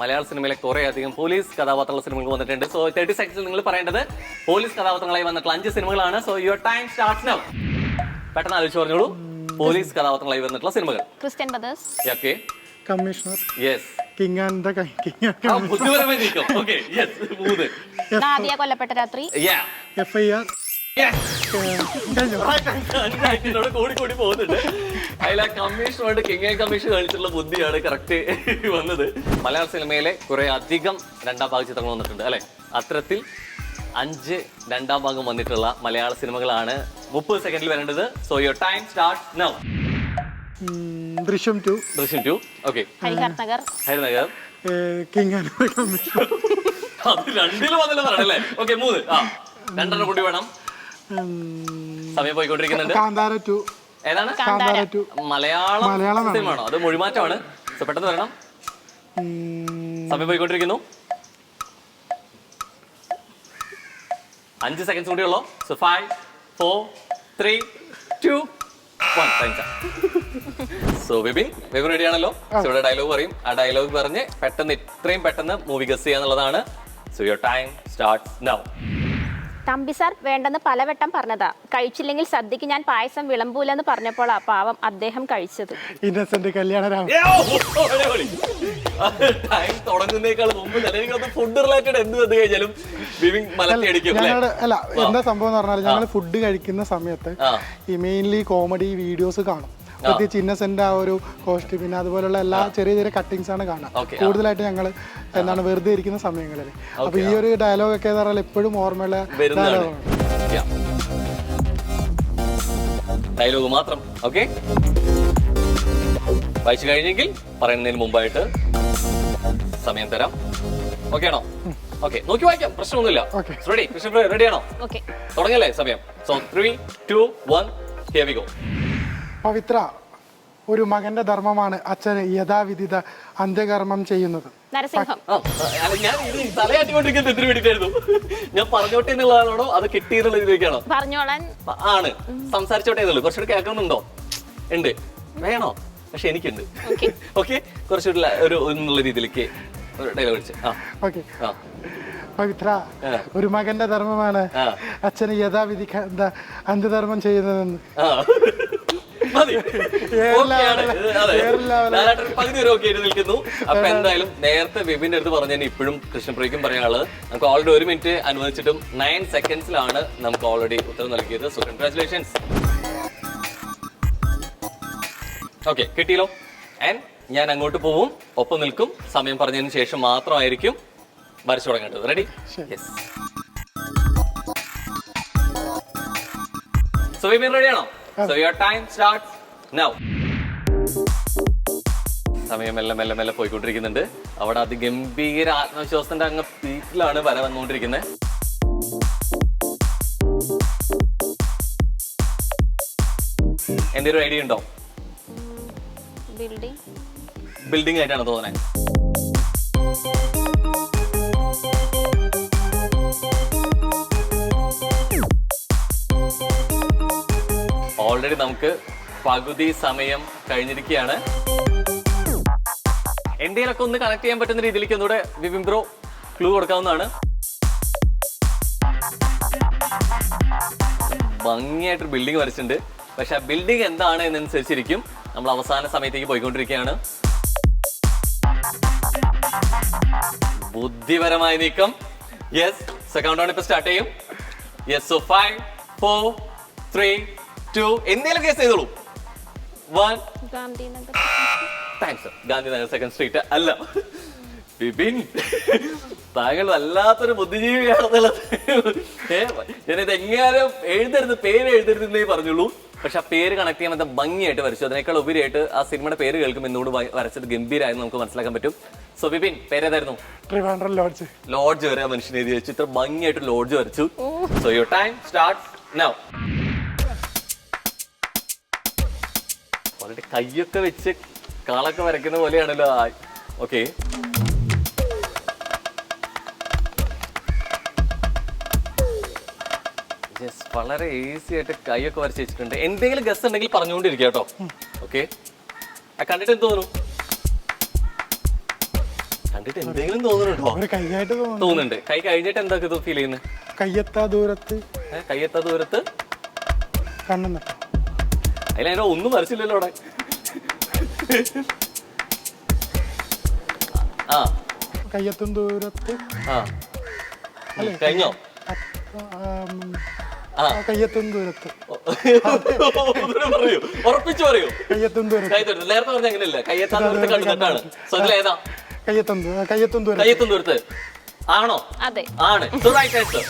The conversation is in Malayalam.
മലയാള സിനിമയിലെ കുറെ അധികം പോലീസ് കഥാപാത്രമുള്ള സിനിമകൾ വന്നിട്ടുണ്ട്. സോ 30 സെക്കൻഡ്സിൽ നിങ്ങൾ പറയേണ്ടത് പോലീസ് കഥാപാത്രങ്ങളായി വന്നിട്ടുള്ള 5 സിനിമകളാണ്. So your time starts now. പെട്ടെന്ന് ആലോചിച്ച് പറഞ്ഞോളൂ. പോലീസ് കഥാപാത്രങ്ങളായി വന്നിട്ടുള്ള സിനിമകൾ. Christian brothers. Okay. Commissioner. Yes. King and the king. ബുദ്ധിപരമായി നീക്കം. ഓക്കെ. യെസ്. 3. നാദിയ കൊല്ലപ്പെട്ട രാത്രി. യാ. FIR. കൂടി പോകുന്നുണ്ട്. അതിലെ കമ്മീഷനുമായിട്ട് കിങ് ആൻഡ് കമ്മീഷൻ കാണിച്ചിട്ടുള്ള ബുദ്ധിയാണ് കറക്റ്റ് വന്നത്. മലയാള സിനിമയിലെ കുറെ അധികം രണ്ടാം ഭാഗ ചിത്രങ്ങൾ വന്നിട്ടുണ്ട് അല്ലെ. അത്തരത്തിൽ 5 രണ്ടാം ഭാഗം വന്നിട്ടുള്ള മലയാള സിനിമകളാണ് 30 സെക്കൻഡിൽ വരേണ്ടത്. So your time start now. ദൃശ്യം 2. ദൃശ്യം 2. Okay. Harihar Nagar. Harinagar. King and the commission. അത് രണ്ടിലും വന്നില്ല പറയണല്ലേ. ഓക്കെ. 3. 2 കൂടി വേണം. സമയം പോയിക്കൊണ്ടിരിക്കുന്നുണ്ട്. കാന്താര 2. ഏതാണ്? കാന്താര 2. മലയാളം സിനിമയാണോ? അത് മൊഴിമാറ്റമാണ്. സോ പെട്ടെന്ന് വരണം. സമയം പോയിക്കൊണ്ടിരിക്കുന്നു. 5 സെക്കൻഡ്സ് കൂടി ഉള്ളൂ. സോ 5, 4, 3, 2, 1. സോ വിപിൻ റെഡി ആണല്ലോ. സോ ഇവിടെ ഡയലോഗ് പറയും. ആ ഡയലോഗ് പറഞ്ഞ് പെട്ടെന്ന് ഇത്രയും പെട്ടെന്ന് മൂവി ഗസ് ചെയ്യാന്നുള്ളതാണ്. So your time starts now. Thampi sir വേണ്ടെന്ന് പലവട്ടം പറഞ്ഞതാ. കഴിച്ചില്ലെങ്കിൽ സദ്യക്ക് ഞാൻ പായസം വിളമ്പൂലെന്ന് പറഞ്ഞപ്പോഴാ പാവം അദ്ദേഹം കഴിച്ചത്. ഇന്നസെന്റ് കല്യാണരാമൻ. ടൈം തുടങ്ങുന്നേക്കാൾ മുമ്പ് ഫുഡ് റിലേറ്റഡ് എന്ത് വന്നു കഴിഞ്ഞാലും വിപിൻ മലത്തി അടിക്കും. അല്ല എന്താ സംഭവം എന്ന് പറഞ്ഞാൽ ഞങ്ങൾ ഫുഡ് കഴിക്കുന്ന സമയത്ത് ഈ മെയിൻലി കോമഡി വീഡിയോസ് കാണും. പ്രത്യേകിച്ച് ഇന്നസെന്റ് ആ ഒരു കോസ്റ്റ് പിന്നെ അതുപോലുള്ള എല്ലാ ചെറിയ ചെറിയ കട്ടിങ്സ് ആണ് കാണാം കൂടുതലായിട്ട് ഞങ്ങൾ എന്താണ് വെറുതെ ഇരിക്കുന്ന സമയങ്ങളിൽ. അപ്പൊ ഈ ഒരു ഡയലോഗ് ഒക്കെ എന്ന് പറഞ്ഞാൽ എപ്പോഴും ഓർമ്മയുള്ള ഡയലോഗ് മാത്രം. ഓക്കെ. വായിച്ചു കഴിഞ്ഞെങ്കിൽ പറയുന്നതിന് മുമ്പായിട്ട് സമയം തരാം. ഓക്കെ ആണോ? ഓക്കെ. നോക്കി വായിക്കാം. പ്രശ്നമൊന്നുമില്ല. റെഡി? കൃഷ്ണപ്രിയ റെഡി ആണോ? തുടങ്ങല്ലേ സമയം. So 3, 2, 1 here we go. പവിത്ര, ഒരു മകന്റെ ധർമ്മമാണ് അച്ഛന് യഥാവിധിത അന്ത്യകർമ്മം ചെയ്യുന്നത്. നരസിംഹം. ഞാൻ ഇത് തലയാട്ടിക്കൊണ്ടിരിക്കുന്നത് എന്തിനു വേണ്ടിട്ടായിരുന്നു? ഞാൻ പറഞ്ഞോട്ടെ എന്നുള്ളതാണോ അത് കിട്ടിയെന്നുള്ള ഇതിലേക്കാണോ? പറഞ്ഞോളാൻ ആണ്. സംസാരിച്ചോട്ടെ എന്നുള്ളൂ. കുറച്ചുകൂടി കേൾക്കുന്നുണ്ടോ? ഉണ്ട്. വേണോ? പക്ഷെ എനിക്കുണ്ട്. ഓക്കെ. കുറച്ചുകൂടി ഒരു എന്നുള്ള രീതിയിലേക്ക് ഡയലോഗ് അടിച്ച്. ഓക്കെ. പവിത്ര, ഒരു മകന്റെ ധർമ്മമാണ് അച്ഛന് യഥാവിധി അന്ത്യധർമ്മം ചെയ്യുന്നതെന്ന്. പകുതി വരെ ഓക്കെ ആയിട്ട് നിൽക്കുന്നു. അപ്പൊ എന്തായാലും നേരത്തെ വിപിന്റെ അടുത്ത് പറഞ്ഞതിന് ഇപ്പോഴും കൃഷ്ണപ്രിയക്കും പറയാനുള്ളത് നമുക്ക് ഓൾറെഡി 1 മിനിറ്റ് അനുവദിച്ചിട്ടും 9 സെക്കൻഡ്സിലാണ് നമുക്ക് ഓൾറെഡി ഉത്തരം നൽകിയത്. So congratulations. ഓക്കെ. കിട്ടിയല്ലോ. ആൻഡ് ഞാൻ അങ്ങോട്ട് പോവും, ഒപ്പം നിൽക്കും. സമയം പറഞ്ഞതിന് ശേഷം മാത്രമായിരിക്കും വരച്ചു തുടങ്ങേണ്ടത്. റെഡി? യെസ്. സോ വിപിൻ റെഡിയാണോ? So your time starts now. സമയം മെല്ലെ മെല്ലെ മെല്ലെ പോയിക്കൊണ്ടിരിക്കുന്നുണ്ട്. അവിടെ അതിഗംഭീര ആത്മവിശ്വാസത്തിന്റെ അങ്ങ് പീക്കിലാണ് വര വന്നുകൊണ്ടിരിക്കുന്നത്. എന്തെങ്കിലും ഐഡിയ ഉണ്ടോ? ബിൽഡിംഗ് ആയിട്ടാണ് തോന്നുന്നത്. ഓൾറെഡി നമുക്ക് പകുതി സമയം കഴിഞ്ഞിരിക്കുകയാണ്. എന്തെങ്കിലുമൊക്കെ ഒന്ന് കണക്ട് ചെയ്യാൻ പറ്റുന്ന രീതിയിലേക്ക് ഒന്നുകൂടെ വിപിൻ ബ്രോ ക്ലൂ കൊടുക്കാവുന്നതാണ്. ഭംഗിയായിട്ടൊരു ബിൽഡിംഗ് വരച്ചിട്ടുണ്ട്. പക്ഷെ ആ ബിൽഡിംഗ് എന്താണ് എന്നനുസരിച്ചിരിക്കും. നമ്മൾ അവസാന സമയത്തേക്ക് പോയിക്കൊണ്ടിരിക്കുകയാണ്. ബുദ്ധിപരമായ നീക്കം. യെസ്. കൗണ്ട് ഡൗൺ ഇപ്പൊ സ്റ്റാർട്ട് ചെയ്യും. യെസ്. സോ 5, 4, 3, 2 എന്തെങ്കിലും കേസ് ചെയ്തോളൂ. 1. താങ്ക്സ്. ഗാന്ധിനഗർ 2nd സ്ട്രീറ്റ് അല്ല. വിപിൻ, താങ്കൾ വല്ലാത്തൊരു ബുദ്ധിജീവിയാണെന്നുള്ളത്. ഞാനിത് എങ്ങനെയാലും എഴുതരുത്, പേര് എഴുതരുതെന്നേ പറഞ്ഞുള്ളൂ. പക്ഷെ ആ പേര് കണക്ട് ചെയ്യാൻ പറ്റാൻ ഭംഗിയായിട്ട് വരച്ചു. അതിനേക്കാൾ ഉപരിയായിട്ട് ആ സിനിമയുടെ പേര് കേൾക്കും എന്നോട് വരച്ചത് ഗംഭീരായെന്ന് നമുക്ക് മനസ്സിലാക്കാൻ പറ്റും. സോ വിപിൻ, പേരേതായിരുന്നു? ട്രിവാൻഡ്രം ലോഡ്ജ്. ലോഡ്ജ് വരെ ആ മനുഷ്യൻ എഴുതി വെച്ചു. ഇത്ര ഭംഗിയായിട്ട് ലോഡ്ജ് വരച്ചു. So your time starts now. Already കൈയൊക്കെ വെച്ച് കാളൊക്കെ വരയ്ക്കുന്ന പോലെയാണല്ലോ. ഓക്കെ. വളരെ ഈസി ആയിട്ട് കൈയൊക്കെ വരച്ച് വെച്ചിട്ടുണ്ട്. എന്തെങ്കിലും ഗസ് ഉണ്ടെങ്കിൽ പറഞ്ഞുകൊണ്ടിരിക്കുക കേട്ടോ. ഓക്കെ. കണ്ടിട്ട് എന്ത് തോന്നുന്നു? കണ്ടിട്ട് എന്തെങ്കിലും തോന്നുന്നുണ്ടോ? ഒരു കൈയായിട്ട് തോന്നുന്നു. തോന്നുന്നുണ്ട്. കൈ കഴിഞ്ഞിട്ട് എന്തൊക്കെ ഫീൽ ചെയ്യുന്നത്? കയ്യെത്താ ദൂരത്ത് കയ്യെത്താ ദൂരത്ത് കണ്ണും നട്ടു. അതിലതിനെ ഒന്നും വരച്ചില്ലല്ലോ അവിടെ. ആ കയ്യെത്തും ദൂരത്ത് ആ കഴിഞ്ഞോ? കയ്യെത്തും ദൂരത്ത് പറയൂ, ഉറപ്പിച്ചു പറയൂ. കയ്യെത്തും ദൂരത്ത്. നേരത്തെ പറഞ്ഞ അങ്ങനെയല്ല, കയ്യെത്താ ദൂരത്ത് കണ്ണു നട്ടാണ്. ഏതാ? കയ്യെത്തും ദൂരത്ത് കയ്യെത്തും ദൂരത്ത് ആണോ? അതെ. ആണ്. Right answer.